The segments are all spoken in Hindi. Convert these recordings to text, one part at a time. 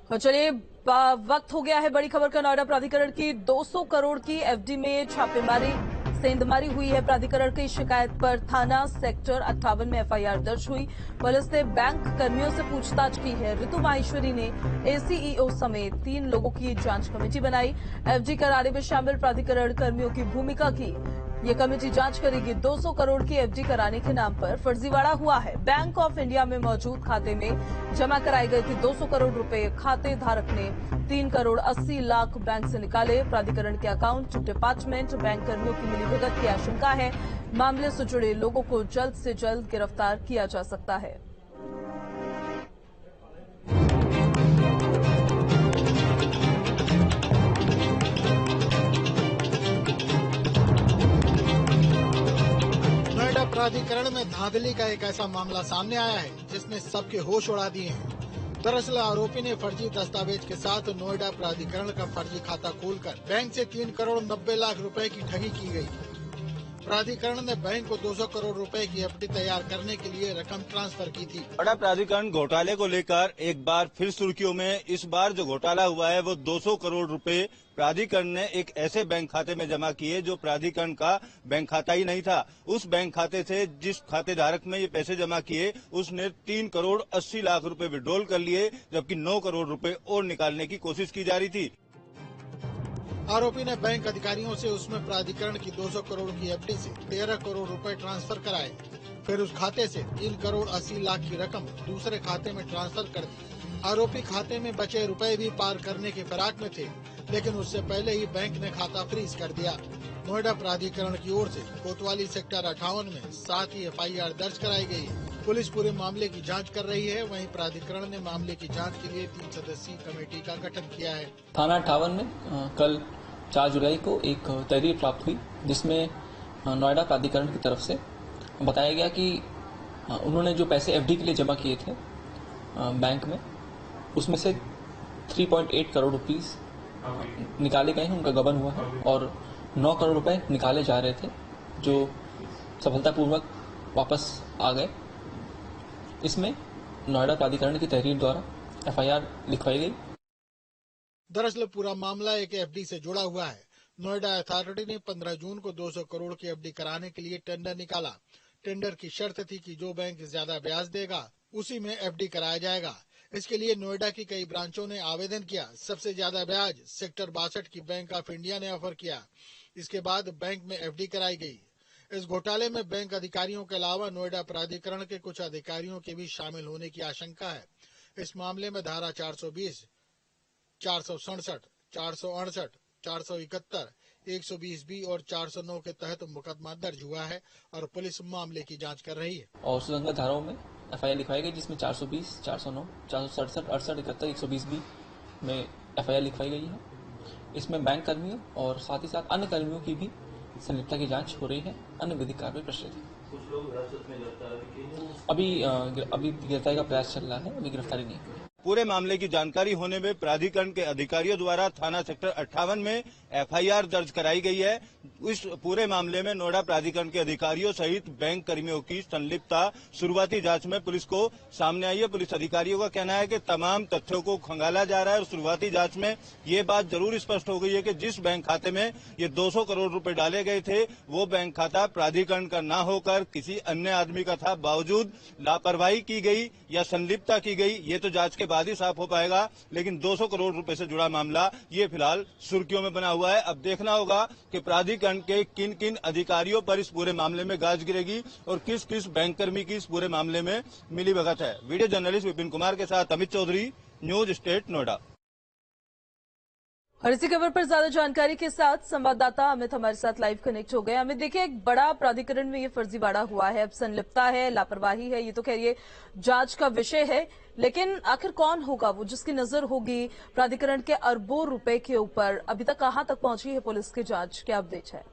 और चलिए वक्त हो गया है बड़ी खबर का। नोएडा प्राधिकरण की 200 करोड़ की एफडी में छापेमारी सेंधमारी हुई है। प्राधिकरण की शिकायत पर थाना सेक्टर 58 में एफआईआर दर्ज हुई। पुलिस ने बैंक कर्मियों से पूछताछ की है। ऋतु माहेश्वरी ने एसीईओ समेत 3 लोगों की जांच कमेटी बनाई। एफडी कराने में शामिल प्राधिकरण कर्मियों की भूमिका की ये कमेटी जांच करेगी। 200 करोड़ की एफडी कराने के नाम पर फर्जीवाड़ा हुआ है। बैंक ऑफ इंडिया में मौजूद खाते में जमा कराई गई थी 200 करोड़ रुपए। खाते धारक ने 3 करोड़ 80 लाख बैंक से निकाले। प्राधिकरण के अकाउंट डिपार्टमेंट बैंक कर्मियों की मिलीभगत की आशंका है। मामले से जुड़े लोगों को जल्द से जल्द गिरफ्तार किया जा सकता है। प्राधिकरण में धांधली का एक ऐसा मामला सामने आया है जिसने सबके होश उड़ा दिए हैं। दरअसल आरोपी ने फर्जी दस्तावेज के साथ नोएडा प्राधिकरण का फर्जी खाता खोलकर बैंक से 3 करोड़ 90 लाख रुपए की ठगी की गई। प्राधिकरण ने बैंक को 200 करोड़ रुपए की एफडी तैयार करने के लिए रकम ट्रांसफर की थी। नोएडा प्राधिकरण घोटाले को लेकर एक बार फिर सुर्खियों में। इस बार जो घोटाला हुआ है वो 200 करोड़ रुपए प्राधिकरण ने एक ऐसे बैंक खाते में जमा किए जो प्राधिकरण का बैंक खाता ही नहीं था। उस बैंक खाते से जिस खाते धारक में ये पैसे जमा किए उसने 3 करोड़ 80 लाख रुपए विड्रॉल कर लिए, जबकि 9 करोड़ रुपए और निकालने की कोशिश की जा रही थी। आरोपी ने बैंक अधिकारियों से उसमें प्राधिकरण की 200 करोड़ की एफडी से 13 करोड़ रुपए ट्रांसफर कराए। फिर उस खाते से 3 करोड़ 80 लाख की रकम दूसरे खाते में ट्रांसफर कर दी। आरोपी खाते में बचे रुपए भी पार करने के फिराक में थे, लेकिन उससे पहले ही बैंक ने खाता फ्रीज कर दिया। नोएडा प्राधिकरण की ओर से कोतवाली सेक्टर 58 में 7 ही एफआईआर दर्ज कराई गई है। पुलिस पूरे मामले की जांच कर रही है। वहीं प्राधिकरण ने मामले की जांच के लिए 3 सदस्यीय कमेटी का गठन किया है। थाना 58 में कल 4 जुलाई को एक तहरीर प्राप्त हुई जिसमें नोएडा प्राधिकरण की तरफ से बताया गया कि उन्होंने जो पैसे एफडी के लिए जमा किए थे बैंक में, उसमें से 3.8 करोड़ रुपीस निकाले गए हैं, उनका गबन हुआ है और 9 करोड़ रुपए निकाले जा रहे थे जो सफलतापूर्वक वापस आ गए। इसमें नोएडा प्राधिकरण की तहरीर द्वारा एफआईआर लिखवाई गई। दरअसल पूरा मामला एक एफडी से जुड़ा हुआ है। नोएडा अथॉरिटी ने 15 जून को 200 करोड़ की एफडी कराने के लिए टेंडर निकाला। टेंडर की शर्त थी कि जो बैंक ज्यादा ब्याज देगा उसी में एफडी कराया जाएगा। इसके लिए नोएडा की कई ब्रांचों ने आवेदन किया। सबसे ज्यादा ब्याज सेक्टर 62 की बैंक ऑफ इंडिया ने ऑफर किया। इसके बाद बैंक में एफडी कराई गई। इस घोटाले में बैंक अधिकारियों के अलावा नोएडा प्राधिकरण के कुछ अधिकारियों के भी शामिल होने की आशंका है। इस मामले में धारा 420, 467, 468, 471, 120B और 409 के तहत मुकदमा दर्ज हुआ है और पुलिस मामले की जांच कर रही है। और सुसंगत धाराओं में एफआईआर लिखवाई गई जिसमें 420, 409, 467, 68, 71, 120B में एफआईआर लिखवाई गई है। इसमें बैंक कर्मियों और साथ ही साथ अन्य कर्मियों की भी संलिप्तता की जांच हो रही है। अन्य विधिक कार्रवाई प्रचलित है। कुछ लोग हिरासत में गिरफ्तार अभी गिरफ्तारी का प्रयास चल रहा है, अभी गिरफ्तारी नहीं हुई। पूरे मामले की जानकारी होने में प्राधिकरण के अधिकारियों द्वारा थाना सेक्टर 58 में एफआईआर दर्ज कराई गई है। इस पूरे मामले में नोएडा प्राधिकरण के अधिकारियों सहित बैंक कर्मियों की संलिप्तता शुरुआती जांच में पुलिस को सामने आई है। पुलिस अधिकारियों का कहना है कि तमाम तथ्यों को खंगाला जा रहा है और शुरुआती जांच में ये बात जरूर स्पष्ट हो गई है कि जिस बैंक खाते में ये 200 करोड़ रुपए डाले गए थे वो बैंक खाता प्राधिकरण का न होकर किसी अन्य आदमी का था। बावजूद लापरवाही की गई या संलिप्तता की गई ये तो जांच के बाद ही साफ हो पाएगा, लेकिन 200 करोड़ रुपए से जुड़ा मामला ये फिलहाल सुर्खियों में बना हुआ है। अब देखना होगा कि प्राधिकरण के किन किन अधिकारियों पर इस पूरे मामले में गाज गिरेगी और किस किस बैंक कर्मी की इस पूरे मामले में मिलीभगत है। वीडियो जर्नलिस्ट विपिन कुमार के साथ अमित चौधरी, न्यूज स्टेट नोएडा। और इसी खबर पर ज्यादा जानकारी के साथ संवाददाता अमित हमारे साथ लाइव कनेक्ट हो गए। अमित, देखिए एक बड़ा प्राधिकरण में ये फर्जीवाड़ा हुआ है, अब संलिप्तता है, लापरवाही है, ये तो खैर ये जांच का विषय है, लेकिन आखिर कौन होगा वो जिसकी नजर होगी प्राधिकरण के अरबों रुपए के ऊपर? अभी तक कहां तक पहुंची है पुलिस की जांच, क्या अपडेट है?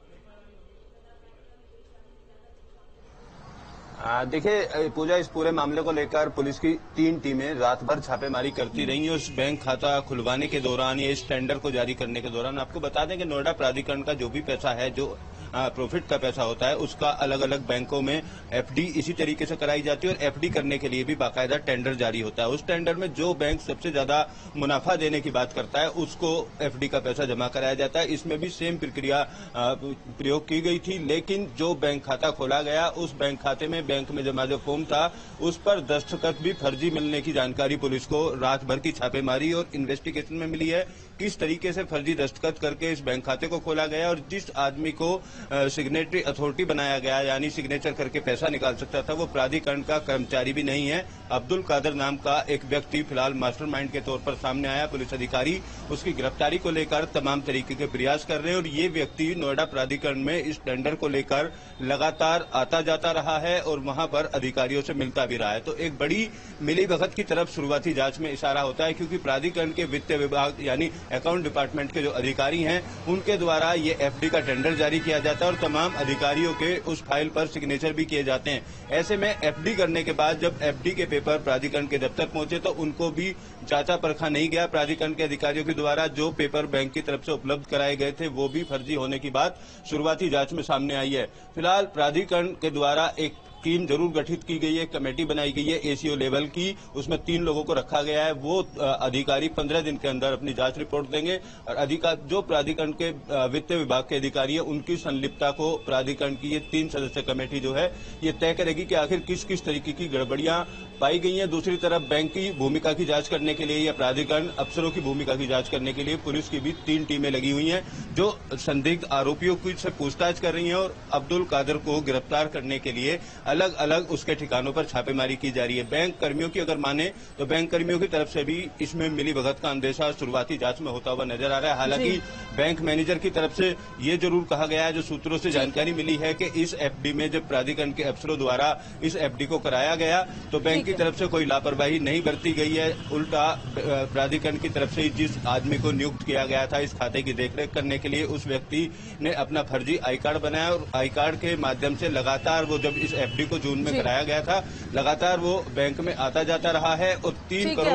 देखिए पूजा, इस पूरे मामले को लेकर पुलिस की 3 टीमें रात भर छापेमारी करती रही। उस बैंक खाता खुलवाने के दौरान या इस टेंडर को जारी करने के दौरान आपको बता दें कि नोएडा प्राधिकरण का जो भी पैसा है, जो प्रॉफिट का पैसा होता है उसका अलग अलग बैंकों में एफडी इसी तरीके से कराई जाती है और एफडी करने के लिए भी बाकायदा टेंडर जारी होता है। उस टेंडर में जो बैंक सबसे ज्यादा मुनाफा देने की बात करता है उसको एफडी का पैसा जमा कराया जाता है। इसमें भी सेम प्रक्रिया प्रयोग की गई थी, लेकिन जो बैंक खाता खोला गया उस बैंक खाते में बैंक में जमा जो फॉर्म था उस पर दस्तखत भी फर्जी मिलने की जानकारी पुलिस को रात भर की छापेमारी और इन्वेस्टिगेशन में मिली है। किस तरीके से फर्जी दस्तखत करके इस बैंक खाते को खोला गया और जिस आदमी को सिग्नेटरी अथॉरिटी बनाया गया यानी सिग्नेचर करके पैसा निकाल सकता था वो प्राधिकरण का कर्मचारी भी नहीं है। अब्दुल कादर नाम का एक व्यक्ति फिलहाल मास्टरमाइंड के तौर पर सामने आया। पुलिस अधिकारी उसकी गिरफ्तारी को लेकर तमाम तरीके के प्रयास कर रहे हैं और ये व्यक्ति नोएडा प्राधिकरण में इस टेंडर को लेकर लगातार आता जाता रहा है और वहां पर अधिकारियों से मिलता भी रहा है। तो एक बड़ी मिलीभगत की तरफ शुरुआती जांच में इशारा होता है, क्योंकि प्राधिकरण के वित्त विभाग यानी अकाउंट डिपार्टमेंट के जो अधिकारी हैं उनके द्वारा ये एफडी का टेंडर जारी किया जाता है और तमाम अधिकारियों के उस फाइल पर सिग्नेचर भी किए जाते हैं। ऐसे में एफडी करने के बाद जब एफडी के पेपर प्राधिकरण के दफ्तर पहुंचे तो उनको भी जांचा परखा नहीं गया। प्राधिकरण के अधिकारियों के द्वारा जो पेपर बैंक की तरफ से उपलब्ध कराए गए थे वो भी फर्जी होने की बात शुरुआती जांच में सामने आई है। फिलहाल प्राधिकरण के द्वारा एक टीम जरूर गठित की गई है, कमेटी बनाई गई है एसीओ लेवल की, उसमें 3 लोगों को रखा गया है। वो अधिकारी 15 दिन के अंदर अपनी जांच रिपोर्ट देंगे और जो प्राधिकरण के वित्त विभाग के अधिकारी है उनकी संलिप्तता को प्राधिकरण की ये 3 सदस्य कमेटी जो है ये तय करेगी कि आखिर किस किस तरीके की गड़बड़ियां पाई गई हैं। दूसरी तरफ बैंक की भूमिका की जांच करने के लिए या प्राधिकरण अफसरों की भूमिका की जांच करने के लिए पुलिस की भी 3 टीमें लगी हुई हैं जो संदिग्ध आरोपियों की से पूछताछ कर रही हैं और अब्दुल कादर को गिरफ्तार करने के लिए अलग अलग उसके ठिकानों पर छापेमारी की जा रही है। बैंक कर्मियों की अगर माने तो बैंक कर्मियों की तरफ से भी इसमें मिलीभगत का अंदेशा शुरुआती जांच में होता हुआ नजर आ रहा है। हालांकि बैंक मैनेजर की तरफ से ये जरूर कहा गया है, जो सूत्रों से जानकारी मिली है कि इस एफडी में जब प्राधिकरण के अफसरों द्वारा इस एफडी को कराया गया तो बैंक की तरफ से कोई लापरवाही नहीं बरती गई है। उल्टा प्राधिकरण की तरफ से जिस आदमी को नियुक्त किया गया था इस खाते की देखरेख करने के लिए उस व्यक्ति ने अपना फर्जी आई कार्ड बनाया और आई कार्ड के माध्यम से लगातार वो जब इस एफडी को जून में कराया गया था लगातार वो बैंक में आता जाता रहा है और 3 करोड़